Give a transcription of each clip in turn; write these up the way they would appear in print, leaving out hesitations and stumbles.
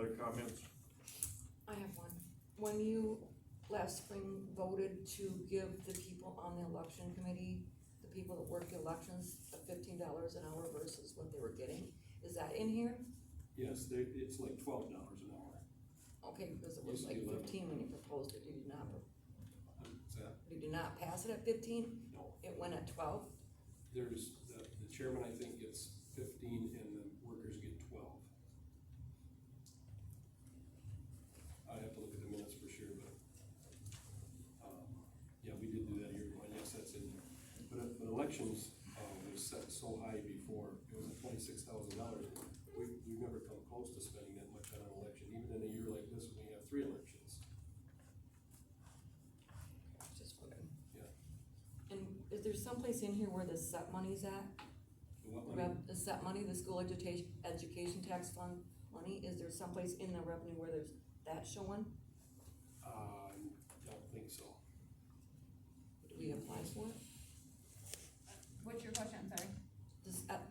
other comments? I have one. When you last spring voted to give the people on the election committee, the people that work the elections, $15 an hour versus what they were getting, is that in here? Yes, it's like $12 an hour. Okay, because it was Used to like be 11. 15 when you proposed it, you did not, What's that? you did not pass it at 15? No. It went at 12? There's, the chairman, I think, gets 15 and the workers get 12. I'd have to look at the minutes for sure, but, yeah, we did do that here, and yes, that's in there. But elections, was set so high before, it was at $26,000. We've never come close to spending that much on an election, even in a year like this when we have 3 elections. Just wondering. Yeah. And is there someplace in here where the set money's at? The what money? The set money, the school education tax fund money, is there someplace in the revenue where there's that showing? Don't think so. Do we apply for it? What's your question, I'm sorry?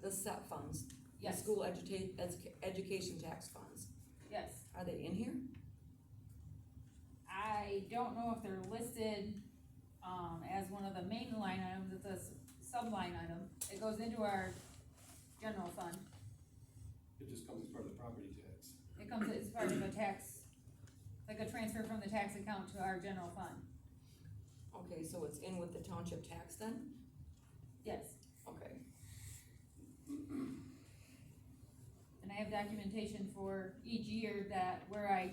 The set funds? Yes. The school education tax funds, Yes, are they in here? I don't know if they're listed, as one of the main line items, it's a sub-line item, it goes into our general fund. It just comes as part of the property tax. It comes as part of a tax, like a transfer from the tax account to our general fund. Okay, so it's in with the township tax then? Yes, Okay, and I have documentation for each year that where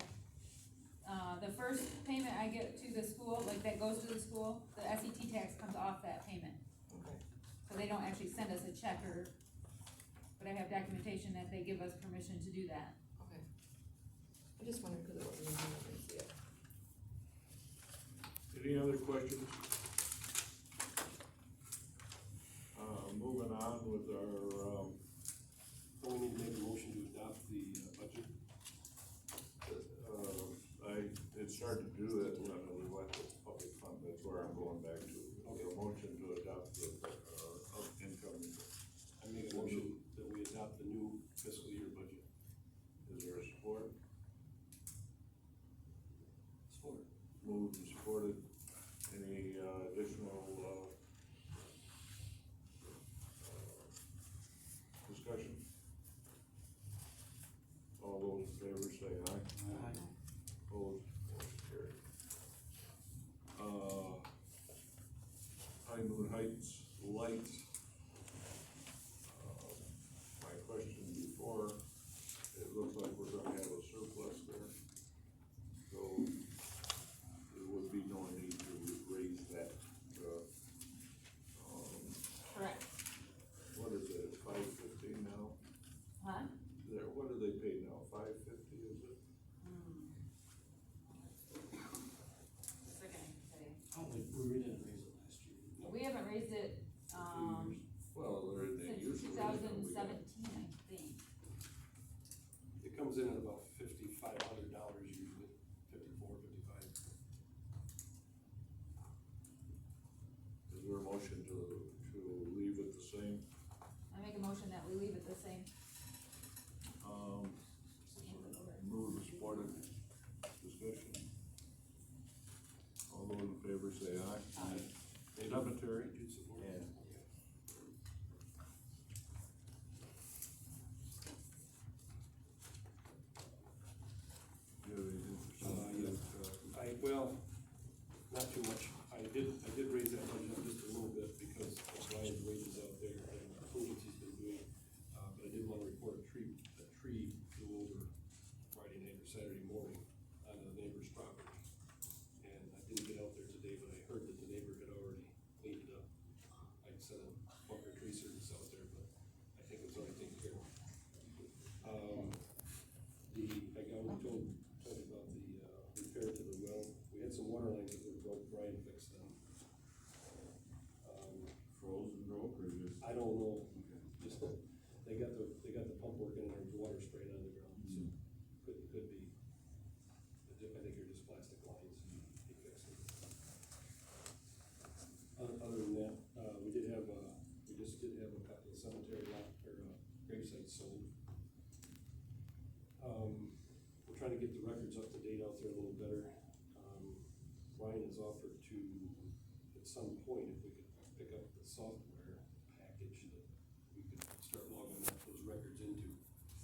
the first payment I get to the school, like that goes to the school, the SET tax comes off that payment. okay. So they don't actually send us a check but I have documentation that they give us permission to do that. Okay. I just wondered because it wasn't in here, I didn't see it. Any other questions? Moving on with our, So we need to make a motion to adopt the budget. it's hard to do that when we went to public fund, that's where I'm going back to. Okay. A motion to adopt the, income. I make a motion that we adopt the new fiscal year budget. Is there a support? Support. Moved and supported. Any, additional, discussion? All those in favor say aye. Aye. Opposed, motion carried. High Moon Heights Light. My question before, it looks like we're gonna have a surplus there. So there would be no need to raise that, Correct. what is it, $5.15 now? Huh? What do they pay now, $5.50 is it? Second, I can tell you. Oh, we didn't raise it last year. We haven't raised it, Well, they since usually. 2017, I think. It comes in at about $5,500 usually, 54, 55. Is there a motion to leave it the same? I make a motion that we leave it the same. Move and supported, discussion. All those in favor say aye. Aye. Cemetery. Did you support? Yeah. Do you have anything for cemetery? Well, not too much. I did raise that budget up just a little bit because of Brian's wages out there and improvements he's been doing. But I did want to report a tree flew over Friday night or Saturday morning on the neighbor's property. And I didn't get out there today, but I heard that the neighbor had already cleaned it up. I sent a bunker tree service out there, but I think it's already taken care of. I told about the repair to the well. We had some water lines that were broke. Brian fixed them. trying to get the records up to date out there a little better. Ryan has offered to, at some point, if we could pick up the software package that we could start logging those records into,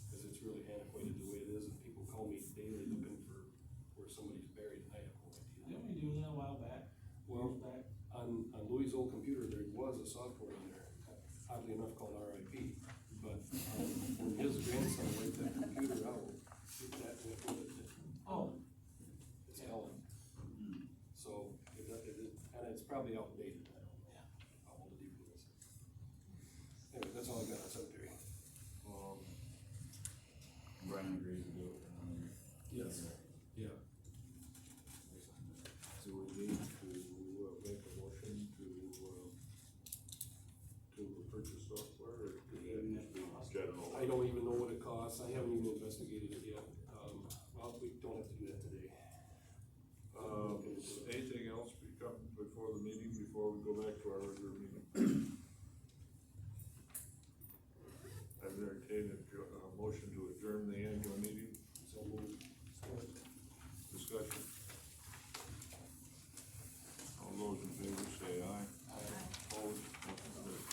because it's really antiquated the way it is, and people call me daily looking for where somebody's buried, and I have no idea. Didn't we do that a while back? Well, Years back? on Louis' old computer, there was a software in there, oddly enough called RIP, but, when his grandson wiped that computer out, that went with it. Oh. It's Helen. So, and it's probably outdated, I don't know how old it even is. Anyway, that's all I got on cemetery. Brian agrees to do it. Yes. Yeah. So we need to make a motion to purchase software, or is that just be general? I don't even know what it costs, I haven't even investigated it yet, well, we don't have to do that today. Anything else become before the meeting, before we go back to our regular meeting? I would entertain a motion to adjourn the annual meeting. So we'll start. Discussion. All those in favor say aye. Opposed, motion carried.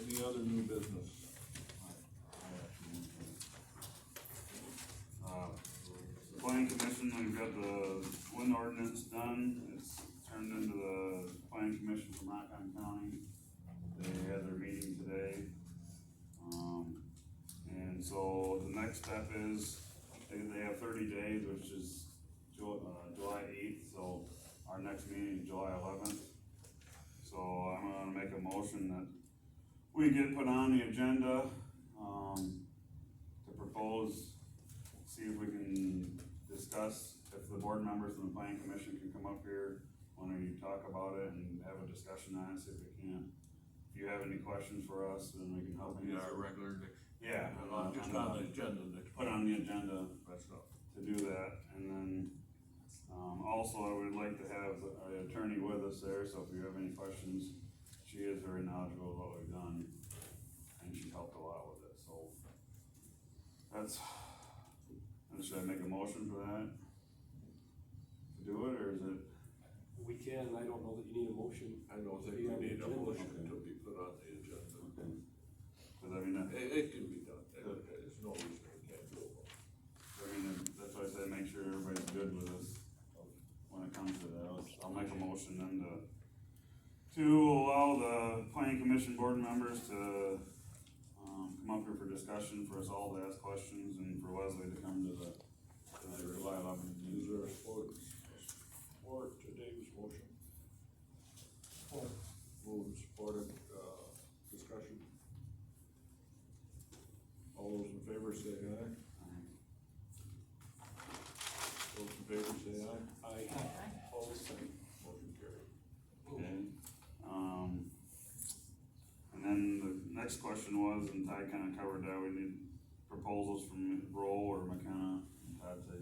Any other new business? Planning commission, we've got the wind ordinance done, it's turned into the planning commission from Rockland County. They had their meeting today. And so the next step is, they have 30 days, which is July 8th, so our next meeting is July 11th. So I'm gonna make a motion that we get put on the agenda, to propose, see if we can discuss, if the board members from the planning commission can come up here when we talk about it and have a discussion on it, see if we can. If you have any questions for us, then we can help you. Yeah, our regular next. Yeah. Just on the agenda next. Put on the agenda That's not. to do that, and then, also I would like to have our attorney with us there, so if you have any questions, she is very knowledgeable of what we've done, and she's helped a lot with it, so. That's, should I make a motion for that? To do it, or is it? We can, I don't know that you need a motion. I don't think we need a motion to be put on the agenda. Okay. Cause I mean, It can be done, there's no reason we can't do it. that's why I said make sure everybody's good with us when it comes to that. I'll make a motion then to allow the planning commission board members to, come up here for discussion, for us all to ask questions, and for Wesley to come to the July 11th Is meeting. there a support to Dave's motion? Support. Moved and supported, discussion. All those in favor say aye. Those in favor say aye. Opposed, motion carried. Okay, and then the next question was, and Ty kinda covered that, we need proposals from Roll or McKenna. Todd said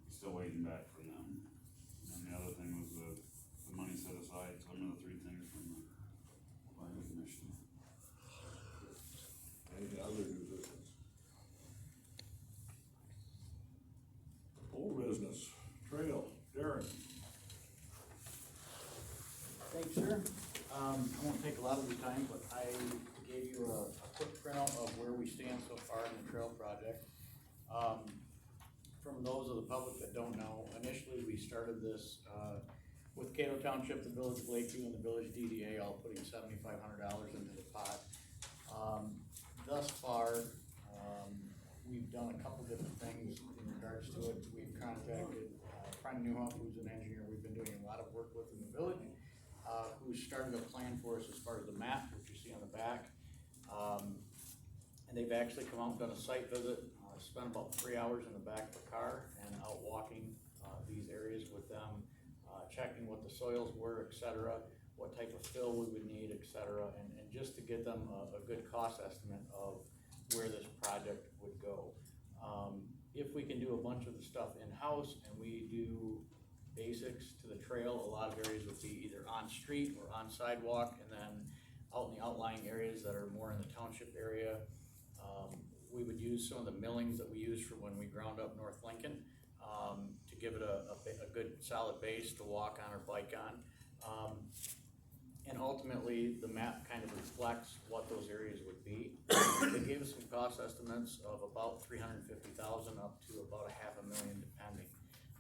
he's still waiting back from them. And the other thing was the money set aside, so them are the three things from the planning commission. Any other new business? Old business, trail, Darren. Thanks, sir. I won't take a lot of your time, but I gave you a quick printout of where we stand so far in the trail project. From those of the public that don't know, initially we started this, with Cato Township, the village of Lakeview, and the village DDA all putting $7,500 into the pot. Thus far, we've done a couple different things in regards to it. We've contacted Brian Newhoff, who's an engineer we've been doing a lot of work with in the village, who started a plan for us as far as the map, which you see on the back. And they've actually come out and done a site visit, spent about 3 hours in the back of the car and out walking these areas with them, checking what the soils were, et cetera, what type of fill we would need, et cetera, and just to get them a good cost estimate of where this project would go. If we can do a bunch of the stuff in-house and we do basics to the trail, a lot of areas would be either on street or on sidewalk, and then out in the outlying areas that are more in the township area. We would use some of the millings that we used for when we ground up North Lincoln, to give it a good solid base to walk on or bike on. And ultimately, the map kind of reflects what those areas would be. They gave us some cost estimates of about $350,000 up to about $500,000, depending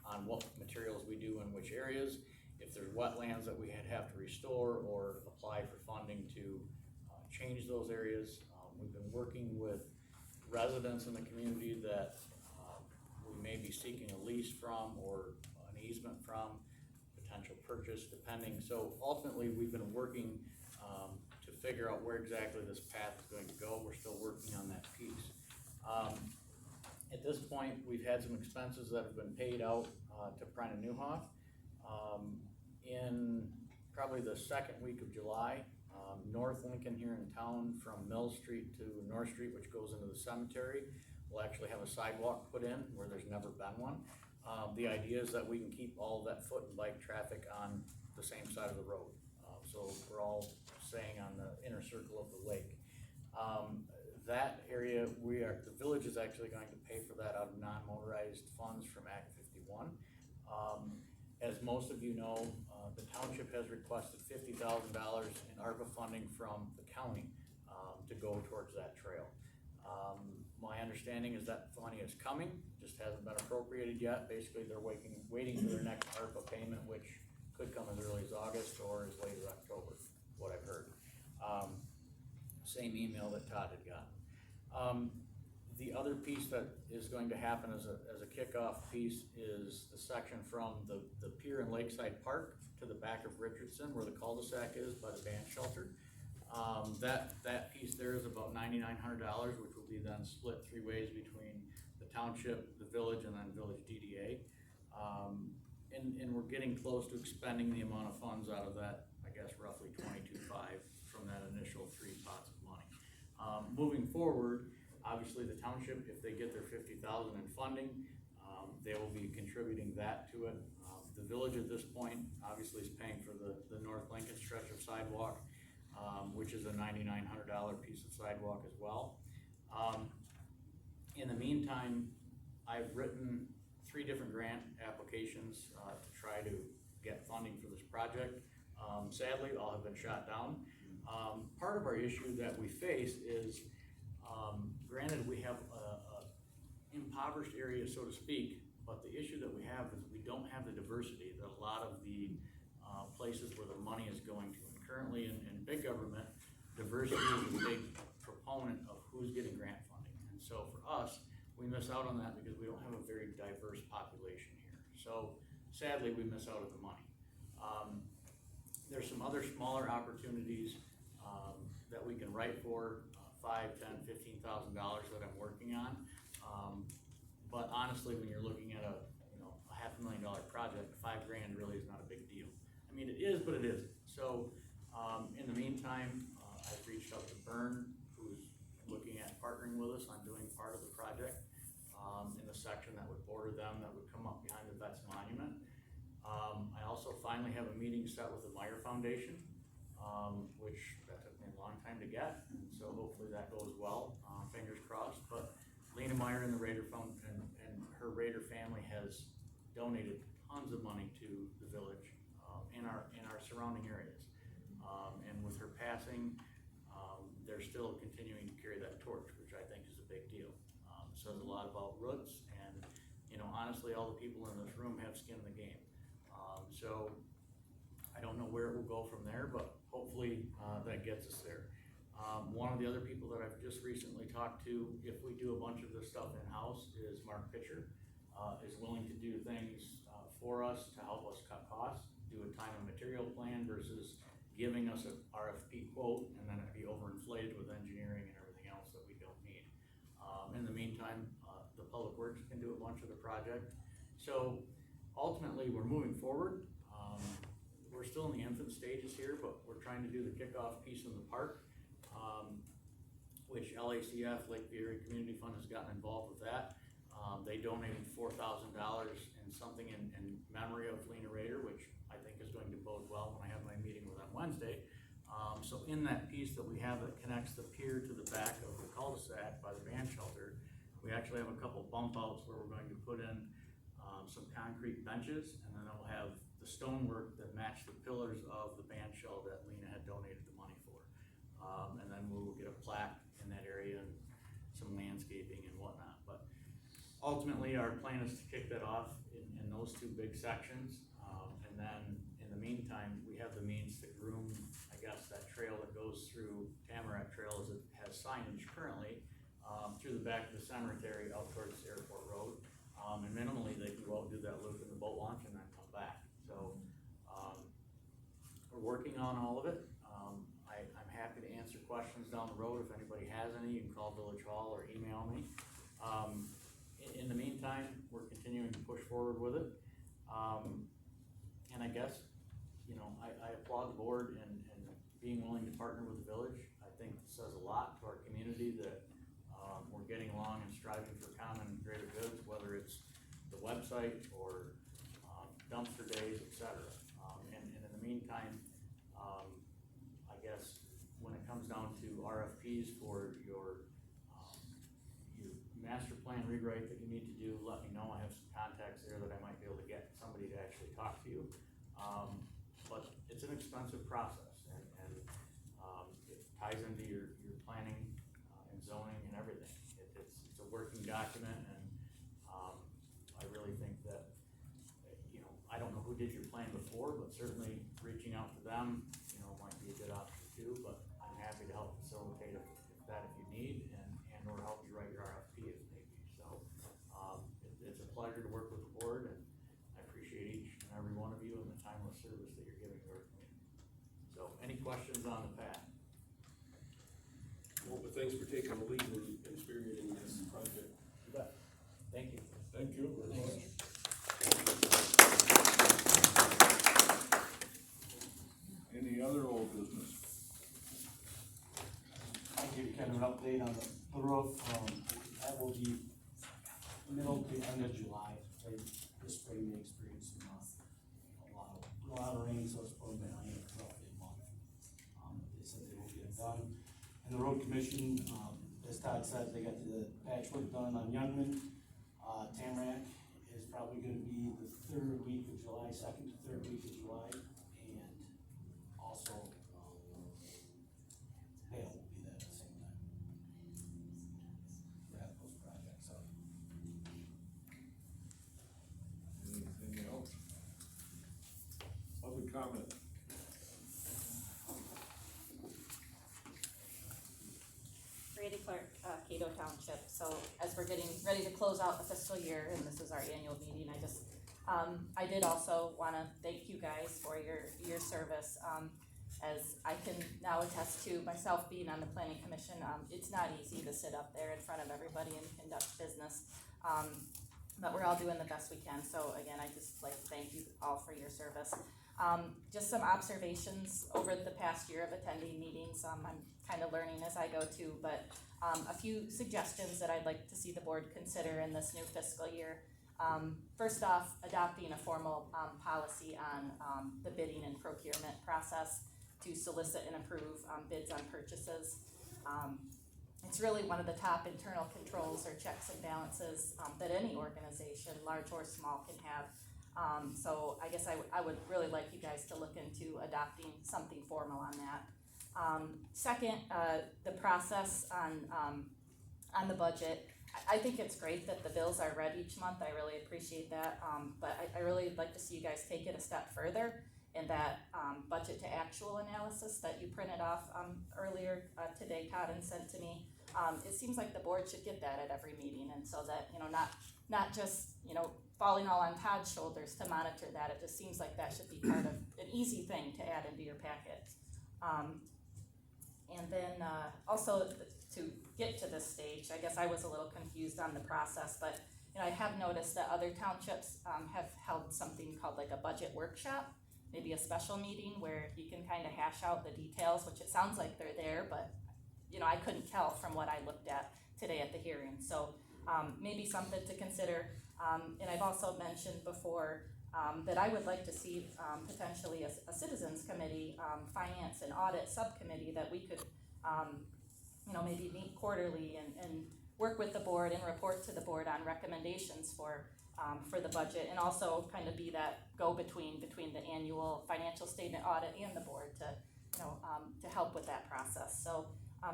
on what materials we do in which areas. If there's wetlands that we have to restore or apply for funding to change those areas. We've been working with residents in the community that we may be seeking a lease from or an easement from, potential purchase, depending. So ultimately, we've been working to figure out where exactly this path is going to go. We're still working on that piece. At this point, we've had some expenses that have been paid out to Prina Newhoff. In probably the second week of July, North Lincoln here in town from Mill Street to North Street, which goes into the cemetery, will actually have a sidewalk put in where there's never been one. The idea is that we can keep all of that foot and bike traffic on the same side of the road. So we're all staying on the inner circle of the lake. That area, the village is actually going to pay for that out of non-motorized funds from Act 51. As most of you know, the township has requested $50,000 in ARPA funding from the county to go towards that trail. My understanding is that money is coming, just hasn't been appropriated yet. Basically, they're waiting for their next ARPA payment, which could come as early as August or as late as October, what I've heard. Same email that Todd had gotten. The other piece that is going to happen as a kickoff piece is the section from the pier in Lakeside Park to the back of Richardson, where the cul-de-sac is by the band shelter. That piece there is about $9,900, which will be then split 3 ways between the township, the village, and then village DDA. And we're getting close to expending the amount of funds out of that, I guess roughly $22,500 from that initial 3 pots of money. Moving forward, obviously the township, if they get their $50,000 in funding, they will be contributing that to it. The village at this point obviously is paying for the North Lincoln stretch of sidewalk, which is a $9,900 piece of sidewalk as well. In the meantime, I've written 3 different grant applications to try to get funding for this project. Sadly, all have been shot down. Part of our issue that we face is, granted, we have a impoverished area, so to speak, but the issue that we have is we don't have the diversity that a lot of the places where the money is going to. And currently in big government, diversity is a big proponent of who's getting grant funding. And so for us, we miss out on that because we don't have a very diverse population here. So sadly, we miss out on the money. There's some other smaller opportunities that we can write for, $5,000, $10,000, $15,000 that I'm working on. But honestly, when you're looking at a $500,000 project, $5,000 really is not a big deal. I mean, it is, but it isn't. So in the meantime, I've reached out to Byrne, who's looking at partnering with us on doing part of the project in the section that would border them, that would come up behind the Vets Monument. I also finally have a meeting set with the Meyer Foundation, which that took me a long time to get, and so hopefully that goes well, fingers crossed. But Lena Meyer and the Rader and her Rader family has donated tons of money to the village in our surrounding areas. And with her passing, they're still continuing to carry that torch, which I think is a big deal. Says a lot about roots, and honestly, all the people in this room have skin in the game. So I don't know where it will go from there, but hopefully that gets us there. One of the other people that I've just recently talked to, if we do a bunch of this stuff in-house, is Mark Pitcher, is willing to do things for us to help us cut costs, do a time and material plan versus giving us an RFP quote and then it be overinflated with engineering and everything else that we don't need. In the meantime, the Public Works can do a bunch of the project. So ultimately, we're moving forward. We're still in the infant stages here, but we're trying to do the kickoff piece in the park, which LACF, Lake Erie Community Fund, has gotten involved with that. They donated $4,000 in something in memory of Lena Rader, which I think is going to bode well when I have my meeting with them Wednesday. So in that piece that we have that connects the pier to the back of the cul-de-sac by the band shelter, we actually have a couple bump outs where we're going to put in some concrete benches, and then it'll have the stonework that match the pillars of the band shell that Lena had donated the money for. And then we'll get a plaque in that area and some landscaping and whatnot. But ultimately, our plan is to kick that off in those two big sections. And then in the meantime, we have the means to groom, I guess, that trail that goes through Tamarack Trail as it has signage currently, through the back of the cemetery out towards Airport Road. And minimally, they can go out and do that loop in the boat launch and then come back. So, we're working on all of it. I'm happy to answer questions down the road. If anybody has any, you can call Village Hall or email me. In the meantime, we're continuing to push forward with it. And I guess, you know, I applaud the board and being willing to partner with the village. I think it says a lot to our community that we're getting along and striving for common greater goods, whether it's the website or dumpster days, etc. And in the meantime, I guess when it comes down to RFPs for your master plan rewrite that you need to do, let me know. I have some contacts there that I might be able to get somebody to actually talk to you. But it's an expensive process, and it ties into your planning and zoning and everything. It's a working document, and I really think that, you know, I don't know who did your plan before, but certainly reaching out to them, you know, might be a good option too. But I'm happy to help facilitate if you need, and or help you write your RFP if need be. So it's a pleasure to work with the board, and I appreciate each and every one of you and the timeless service that you're giving to our community. So any questions on the path? Well, but thanks for taking the lead and spearheading this project. You bet. Thank you. Thank you very much. Any other old business? I'll give you kind of an update on the roof. That will be middle to end of July. This spring we experienced a lot of rain, so it's probably behind roughly a month. They said they will get it done. And the road commission, as Todd said, they got the patchwork done on Youngman. Tamarack is probably gonna be the third week of July, second to third week of July. And also, Hale will be that at the same time. Wrap those projects up. Anything else? Public comment? Brady Clark, Cato Township. So as we're getting ready to close out the fiscal year, and this is our annual meeting, I did also wanna thank you guys for your service. As I can now attest to myself being on the planning commission, it's not easy to sit up there in front of everybody and conduct business. But we're all doing the best we can. So again, I just like to thank you all for your service. Just some observations over the past year of attending meetings. I'm kind of learning as I go too, but a few suggestions that I'd like to see the board consider in this new fiscal year. First off, adopting a formal policy on the bidding and procurement process to solicit and approve bids on purchases. It's really one of the top internal controls or checks and balances that any organization, large or small, can have. So I guess I would really like you guys to look into adopting something formal on that. Second, the process on the budget. I think it's great that the bills are read each month. I really appreciate that. But I really like to see you guys take it a step further in that budget to actual analysis that you printed off earlier today, Todd, and sent to me. It seems like the board should get that at every meeting, and so that, you know, not just, you know, falling all on Todd's shoulders to monitor that. It just seems like that should be part of an easy thing to add into your packet. And then also to get to this stage, I guess I was a little confused on the process, but you know, I have noticed that other townships have held something called like a budget workshop, maybe a special meeting where you can kind of hash out the details, which it sounds like they're there, but you know, I couldn't tell from what I looked at today at the hearing. So maybe something to consider. And I've also mentioned before that I would like to see, potentially a citizens committee, finance and audit subcommittee that we could, maybe meet quarterly and work with the board and report to the board on recommendations for the budget, and also kind of be that go-between between the annual financial statement audit and the board to help with that process. So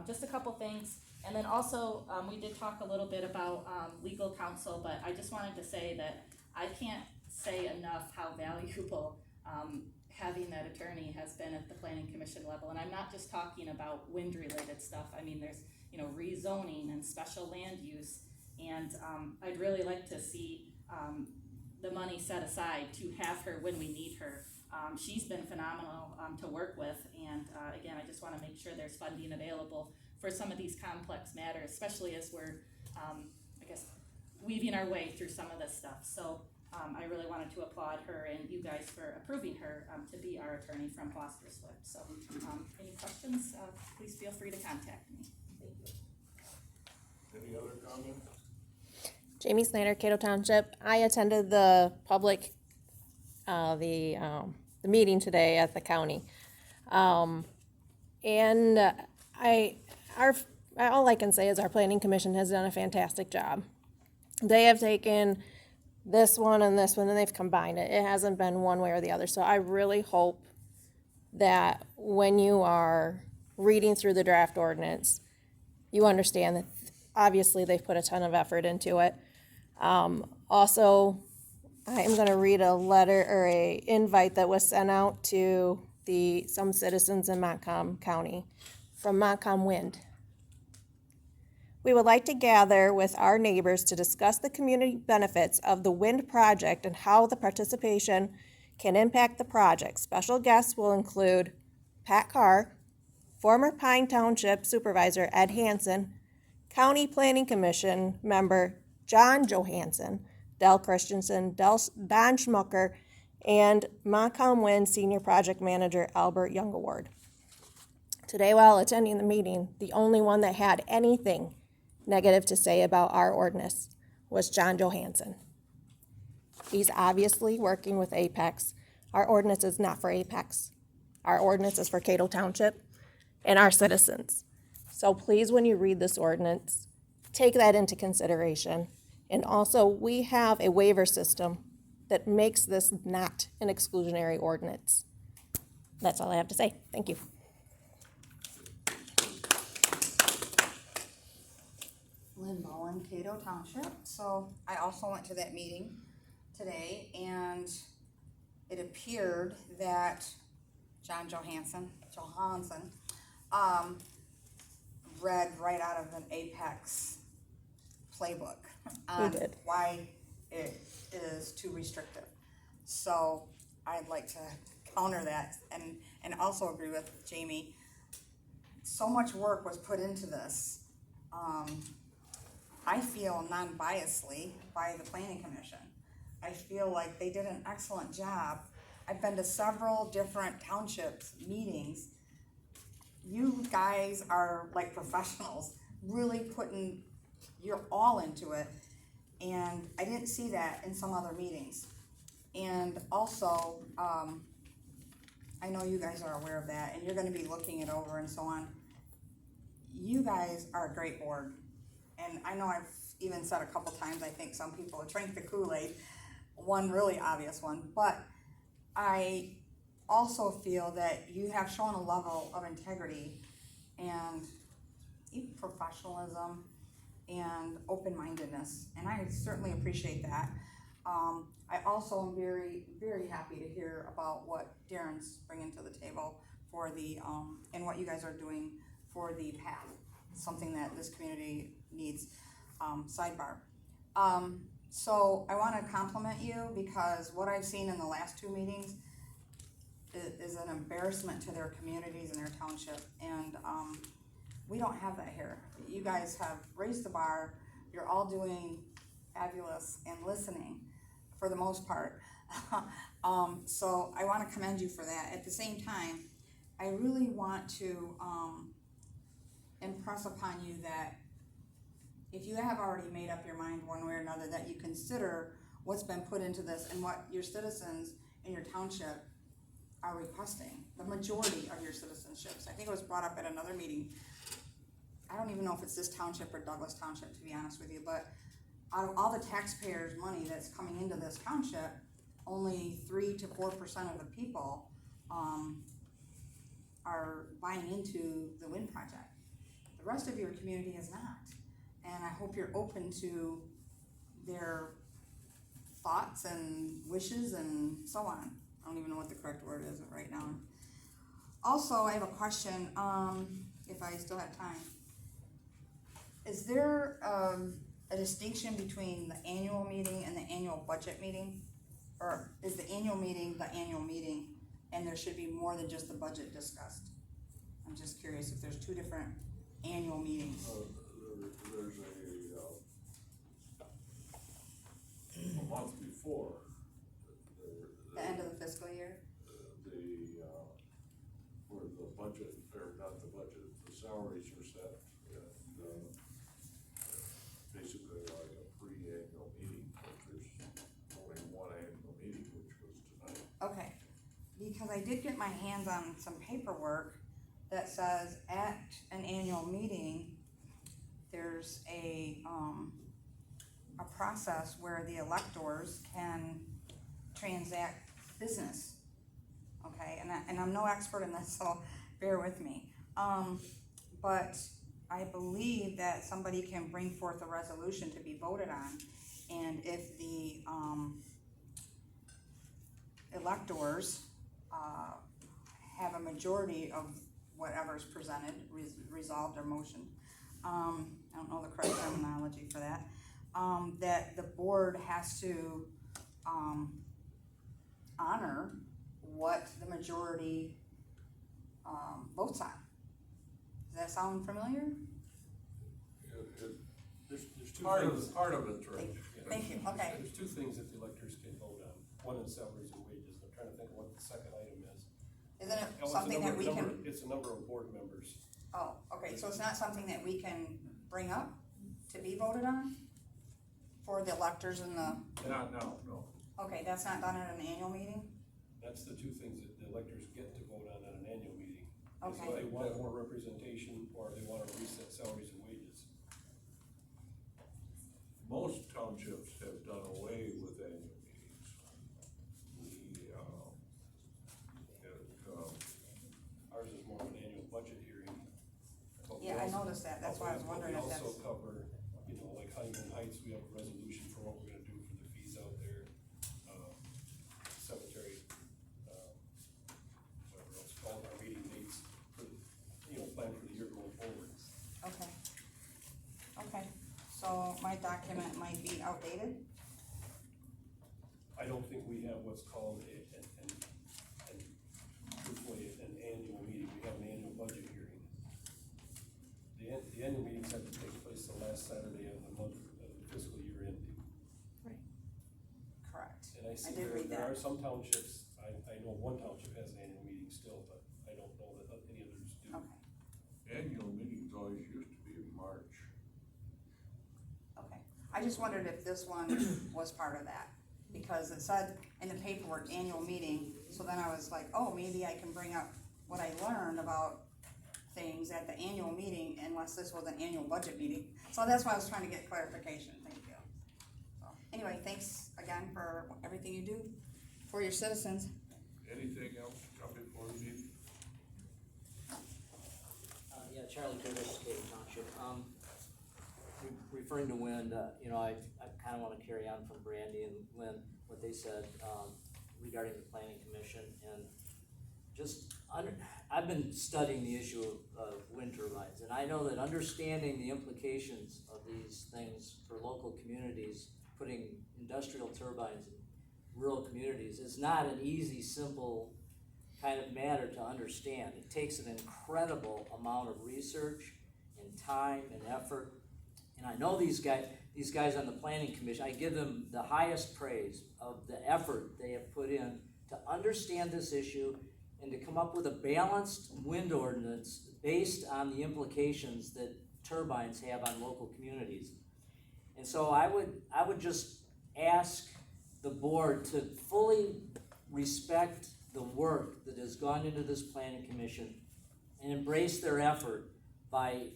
just a couple things. And then also, we did talk a little bit about legal counsel, but I just wanted to say that I can't say enough how valuable having that attorney has been at the planning commission level. And I'm not just talking about wind related stuff. I mean, there's rezoning and special land use, and I'd really like to see the money set aside to have her when we need her. She's been phenomenal to work with, and again, I just want to make sure there's funding available for some of these complex matters, especially as we're weaving our way through some of this stuff. So I really wanted to applaud her and you guys for approving her to be our attorney from Foster Swift. So any questions, please feel free to contact me. Thank you. Any other comments? Jamie Snyder, Cato Township. I attended the public, the meeting today at the county. And all I can say is our planning commission has done a fantastic job. They have taken this one and they've combined it. It hasn't been one way or the other. So I really hope that when you are reading through the draft ordinance, you understand that obviously they've put a ton of effort into it. Also, I am going to read a letter or a invite that was sent out to some citizens in Montcalm County from Montcalm Wind. We would like to gather with our neighbors to discuss the community benefits of the wind project and how the participation can impact the project. Special guests will include Pat Carr, former Pine Township Supervisor Ed Hansen, County Planning Commission member John Johansson, Del Christensen, Don Schmucker, and Montcalm Wind Senior Project Manager Albert Young Award. Today, while attending the meeting, the only one that had anything negative to say about our ordinance was John Johansson. He's obviously working with Apex. Our ordinance is not for Apex. Our ordinance is for Cato Township and our citizens. So please, when you read this ordinance, take that into consideration. And also, we have a waiver system that makes this not an exclusionary ordinance. That's all I have to say. Thank you. Lynn Bowen, Cato Township. So I also went to that meeting today, and it appeared that John Johansson read right out of an Apex playbook on why it is too restrictive. So I'd like to counter that and also agree with Jamie. So much work was put into this. I feel non-biasedly by the Planning Commission. I feel like they did an excellent job. I've been to several different townships meetings. You guys are like professionals, really putting your all into it. And I didn't see that in some other meetings. And also, I know you guys are aware of that, and you're gonna be looking it over and so on. You guys are a great board. And I know I've even said a couple times, I think some people drank the Kool-Aid, one really obvious one, but I also feel that you have shown a level of integrity and even professionalism and open-mindedness, and I certainly appreciate that. I also am very, very happy to hear about what Darren's bringing to the table for the, and what you guys are doing for the path, something that this community needs. Sidebar. So I want to compliment you, because what I've seen in the last two meetings is an embarrassment to their communities and their township, and we don't have that here. You guys have raised the bar. You're all doing fabulous and listening for the most part. So I want to commend you for that. At the same time, I really want to impress upon you that if you have already made up your mind one way or another, that you consider what's been put into this and what your citizens in your township are requesting, the majority of your citizenships. I think it was brought up at another meeting. I don't even know if it's this township or Douglas Township, to be honest with you, but out of all the taxpayers' money that's coming into this township, only 3 to 4% of the people, are buying into the wind project. The rest of your community is not. And I hope you're open to their thoughts and wishes and so on. I don't even know what the correct word is right now. Also, I have a question, if I still have time. Is there, a distinction between the annual meeting and the annual budget meeting? Or is the annual meeting and there should be more than just the budget discussed? I'm just curious if there's two different annual meetings. There's a month before. The end of the fiscal year? Where the budget, or not the budget, the salaries are set, and, basically like a pre-annual meeting, but there's only one annual meeting, which was tonight. Okay, because I did get my hands on some paperwork that says at an annual meeting, there's a process where the electors can transact business. Okay, and I'm no expert in this, so bear with me. But I believe that somebody can bring forth a resolution to be voted on, and if the electors have a majority of whatever's presented, resolved or motioned, I don't know the correct terminology for that, that the board has to honor what the majority votes on. Does that sound familiar? There's two Part things. of it's right. Thank you, okay. There's two things that the electors can vote on. One is salaries and wages. I'm trying to think of what the second item is. Isn't it Oh, it's a something that we can, It's a number of board members. oh, okay, so it's not something that we can bring up to be voted on? For the electors and the, Not now, no. okay, that's not done at an annual meeting? That's the two things that the electors get to vote on at an annual meeting. Is Okay. if they want more representation or they want to reset salaries and wages. Most townships have done away with annual meetings. Ours is more of an annual budget hearing. But we Yeah, I also- noticed that, that's why I was but wondering if We that's, also cover, like Honeymoon Heights, we have a resolution for what we're gonna do for the fees out there. Cemetery, whatever else, all our meeting dates for, plan for the year going forward. okay. Okay, so my document might be outdated? I don't think we have what's called truthfully, an annual meeting, we have an annual budget hearing. The annual meetings have to take place the last Saturday of the month of the fiscal year ending. Correct. And I see did read there are that. some townships, I know one township has an annual meeting still, but I don't know that any others do. Okay, Annual meetings always used to be in March. okay. I just wondered if this one was part of that, because it said in the paperwork, annual meeting, so then I was like, oh, maybe I can bring up what I learned about things at the annual meeting, unless this was an annual budget meeting. So that's why I was trying to get clarification, thank you. So, anyway, thanks again for everything you do for your citizens. Anything else come before the meeting? Yeah, Charlie Curtis, Cato Township. Referring to wind, I kinda wanna carry on from Brandy and Lynn, what they said, regarding the planning commission, and I've been studying the issue of wind turbines, and I know that understanding the implications of these things for local communities, putting industrial turbines in rural communities, is not an easy, simple kind of matter to understand. It takes an incredible amount of research and time and effort. And I know these guys on the planning commission, I give them the highest praise of the effort they have put in to understand this issue and to come up with a balanced wind ordinance based on the implications that turbines have on local communities. And so I would just ask the board to fully respect the work that has gone into this planning commission and embrace their effort by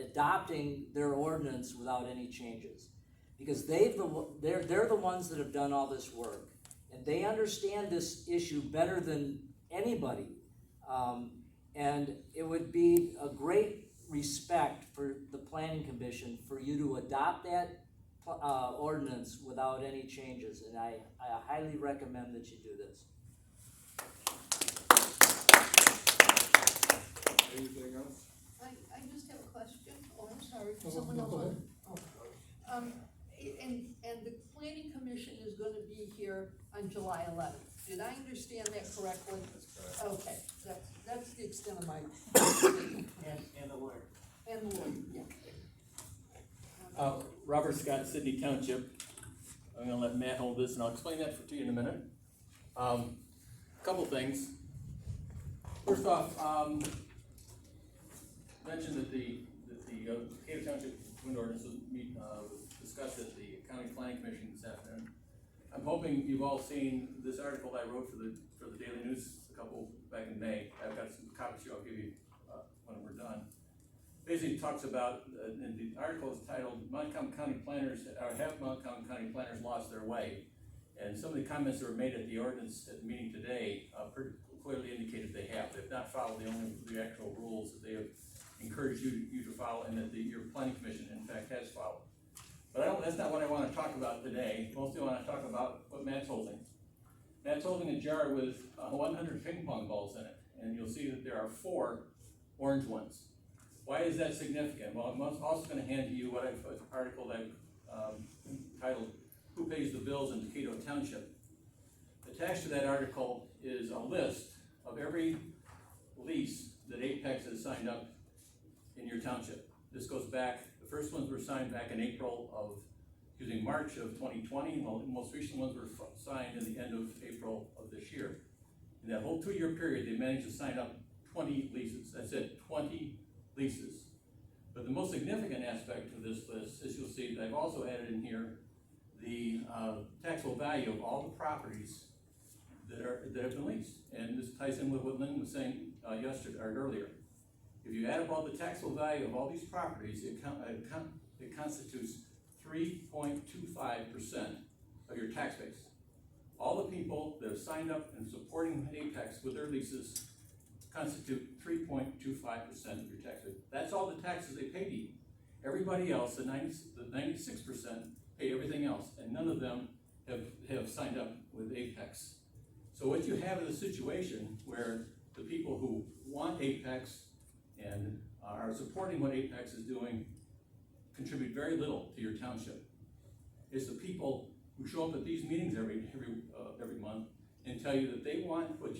adopting their ordinance without any changes. Because they're the ones that have done all this work, and they understand this issue better than anybody. And it would be a great respect for the planning commission for you to adopt that ordinance without any changes, and I highly recommend that you do this. Anything else? I just have a question. Oh, I'm sorry, someone else. And the planning commission is gonna be here on July 11th. Did I understand that correctly? That's correct. Okay, that's the extent of my. And the lawyer. And the lawyer, yeah. Robert Scott, Sydney Township. I'm gonna let Matt hold this and I'll explain that to you in a minute. Couple things. First off, mentioned that the Cato Township wind ordinance was discussed at the County Planning Commission this afternoon. I'm hoping you've all seen this article I wrote for the Daily News back in May. I've got some copies here, I'll give you when we're done. Basically it talks about, and the article is titled, Montgomery County Planners Lost Their Way. And some of the comments that were made at the ordinance at the meeting today pretty clearly indicated they have. They've not followed the actual rules that they have encouraged you to follow, and that your planning commission in fact has followed. But that's not what I want to talk about today. Mostly I want to talk about what Matt's holding. Matt's holding a jar with 100 ping pong balls in it, and you'll see that there are 4 orange ones. Why is that significant? Well, I'm also going to hand to you an article that I've titled, Who Pays the Bills in Cato Township? Attached to that article is a list of every lease that Apex has signed up in your township. This goes back, the first ones were signed back in March of 2020. Well, the most recent ones were signed in the end of April of this year. In that whole 2-year period, they managed to sign up 20 leases. That's it, 20 leases. But the most significant aspect of this list is you'll see that I've also added in here the taxable value of all the properties that have been leased. And this ties in with what Lynn was saying yesterday or earlier. If you add up all the taxable value of all these properties, it constitutes 3.25% of your tax base. All the people that have signed up and supporting Apex with their leases constitute 3.25% of your tax base. That's all the taxes they pay to you. Everybody else, the 96%, pay everything else, and none of them have signed up with Apex. So what you have is a situation where the people who want Apex and are supporting what Apex is doing contribute very little to your township. It's the people who show up at these meetings every month and tell you that they want what